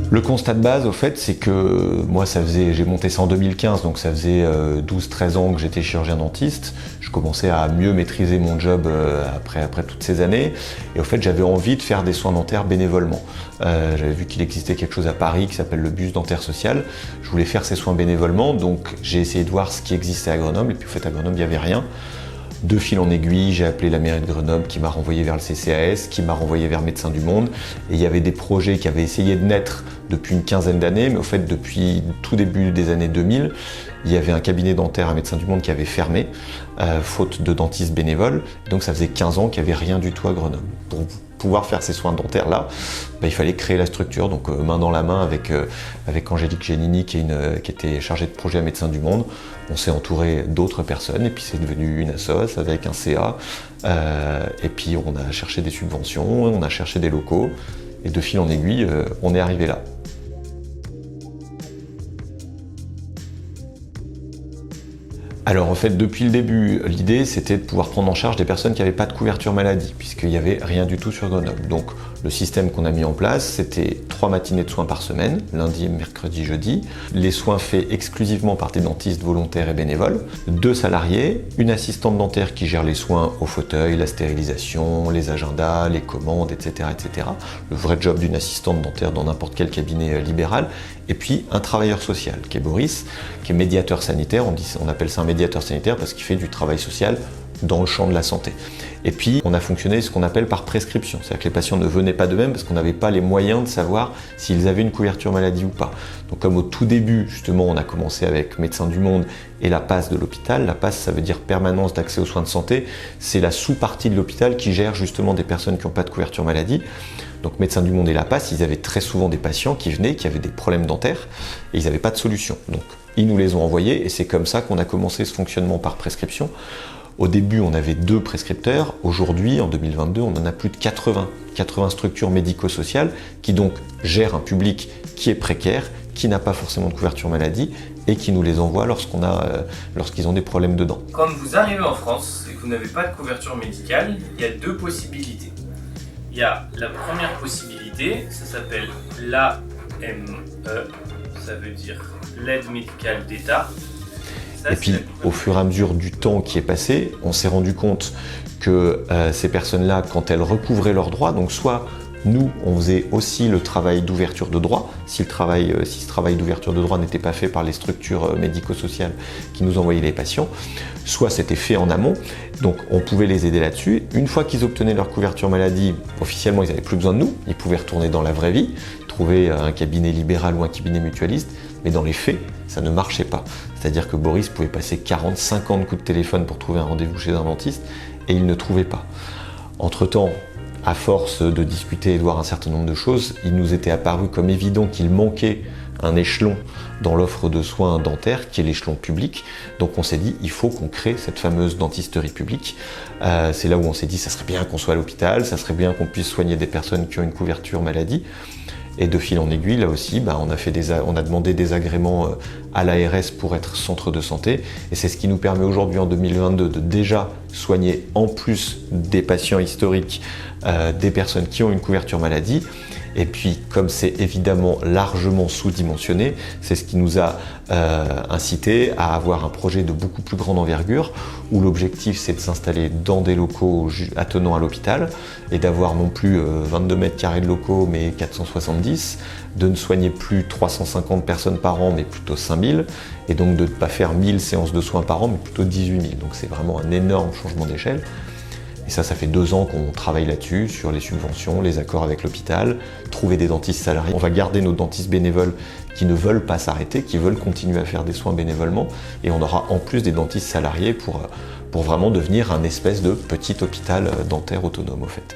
Le constat de base, au fait, c'est que moi, j'ai monté ça en 2015, donc ça faisait 12-13 ans que j'étais chirurgien dentiste. Je commençais à mieux maîtriser mon job après toutes ces années. Et au fait, j'avais envie de faire des soins dentaires bénévolement. J'avais vu qu'il existait quelque chose à Paris qui s'appelle le bus dentaire social. Je voulais faire ces soins bénévolement, donc j'ai essayé de voir ce qui existait à Grenoble. Et puis, au fait, à Grenoble, il n'y avait rien. De fil en aiguille, j'ai appelé la mairie de Grenoble qui m'a renvoyé vers le CCAS, qui m'a renvoyé vers Médecins du Monde. Et il y avait des projets qui avaient essayé de naître depuis une quinzaine d'années, mais au fait, depuis tout début des années 2000, il y avait un cabinet dentaire à Médecins du Monde qui avait fermé, faute de dentistes bénévoles. Donc ça faisait 15 ans qu'il n'y avait rien du tout à Grenoble. Pour pouvoir faire ces soins dentaires-là, il fallait créer la structure, donc main dans la main avec Angélique Génini qui était chargée de projet à Médecins du Monde. On s'est entouré d'autres personnes et puis c'est devenu une assoce avec un CA. Et puis on a cherché des subventions, on a cherché des locaux et de fil en aiguille, on est arrivé là. Alors en fait, depuis le début, l'idée c'était de pouvoir prendre en charge des personnes qui n'avaient pas de couverture maladie, puisqu'il n'y avait rien du tout sur Grenoble. Donc le système qu'on a mis en place, c'était 3 matinées de soins par semaine, lundi, mercredi, jeudi. Les soins faits exclusivement par des dentistes volontaires et bénévoles, 2 salariés, une assistante dentaire qui gère les soins au fauteuil, la stérilisation, les agendas, les commandes, etc. etc. Le vrai job d'une assistante dentaire dans n'importe quel cabinet libéral. Et puis un travailleur social, qui est Boris, qui est médiateur sanitaire, on appelle ça un médiateur sanitaire parce qu'il fait du travail social dans le champ de la santé. Et puis on a fonctionné ce qu'on appelle par prescription, c'est-à-dire que les patients ne venaient pas d'eux-mêmes parce qu'on n'avait pas les moyens de savoir s'ils avaient une couverture maladie ou pas. Donc comme au tout début, justement, on a commencé avec Médecins du Monde et la PAS de l'hôpital. La PAS, ça veut dire permanence d'accès aux soins de santé. C'est la sous-partie de l'hôpital qui gère justement des personnes qui n'ont pas de couverture maladie. Donc Médecins du Monde et la PAS, ils avaient très souvent des patients qui venaient, qui avaient des problèmes dentaires et ils n'avaient pas de solution. Donc ils nous les ont envoyés et c'est comme ça qu'on a commencé ce fonctionnement par prescription. Au début, on avait 2 prescripteurs. Aujourd'hui, en 2022, on en a plus de 80 structures médico-sociales qui donc gèrent un public qui est précaire, qui n'a pas forcément de couverture maladie et qui nous les envoient lorsqu'ils ont des problèmes de dents. Quand vous arrivez en France et que vous n'avez pas de couverture médicale, il y a 2 possibilités. Il y a la première possibilité, ça s'appelle l'AME, ça veut dire l'aide médicale d'État. Et puis, au fur et à mesure du temps qui est passé, on s'est rendu compte que ces personnes-là, quand elles recouvraient leurs droits, donc soit nous, on faisait aussi le travail d'ouverture de droit, si ce travail d'ouverture de droit n'était pas fait par les structures médico-sociales qui nous envoyaient les patients, soit c'était fait en amont, donc on pouvait les aider là-dessus. Une fois qu'ils obtenaient leur couverture maladie, officiellement ils n'avaient plus besoin de nous, ils pouvaient retourner dans la vraie vie, trouver un cabinet libéral ou un cabinet mutualiste, mais dans les faits, ça ne marchait pas. C'est-à-dire que Boris pouvait passer 40-50 coups de téléphone pour trouver un rendez-vous chez un dentiste et il ne trouvait pas. Entre-temps, à force de discuter et de voir un certain nombre de choses, il nous était apparu comme évident qu'il manquait un échelon dans l'offre de soins dentaires qui est l'échelon public. Donc on s'est dit, il faut qu'on crée cette fameuse dentisterie publique. C'est là où on s'est dit, ça serait bien qu'on soit à l'hôpital, ça serait bien qu'on puisse soigner des personnes qui ont une couverture maladie. Et de fil en aiguille, là aussi, on a demandé des agréments à l'ARS pour être centre de santé. Et c'est ce qui nous permet aujourd'hui, en 2022, de déjà soigner, en plus des patients historiques, des personnes qui ont une couverture maladie. Et puis, comme c'est évidemment largement sous-dimensionné, c'est ce qui nous a incité à avoir un projet de beaucoup plus grande envergure, où l'objectif c'est de s'installer dans des locaux attenants à l'hôpital et d'avoir non plus 22 mètres carrés de locaux, mais 470, de ne soigner plus 350 personnes par an, mais plutôt 5000, et donc de ne pas faire 1000 séances de soins par an, mais plutôt 18 000. Donc c'est vraiment un énorme changement d'échelle. Et ça fait 2 ans qu'on travaille là-dessus, sur les subventions, les accords avec l'hôpital, trouver des dentistes salariés. On va garder nos dentistes bénévoles qui ne veulent pas s'arrêter, qui veulent continuer à faire des soins bénévolement. Et on aura en plus des dentistes salariés pour vraiment devenir un espèce de petit hôpital dentaire autonome, au fait.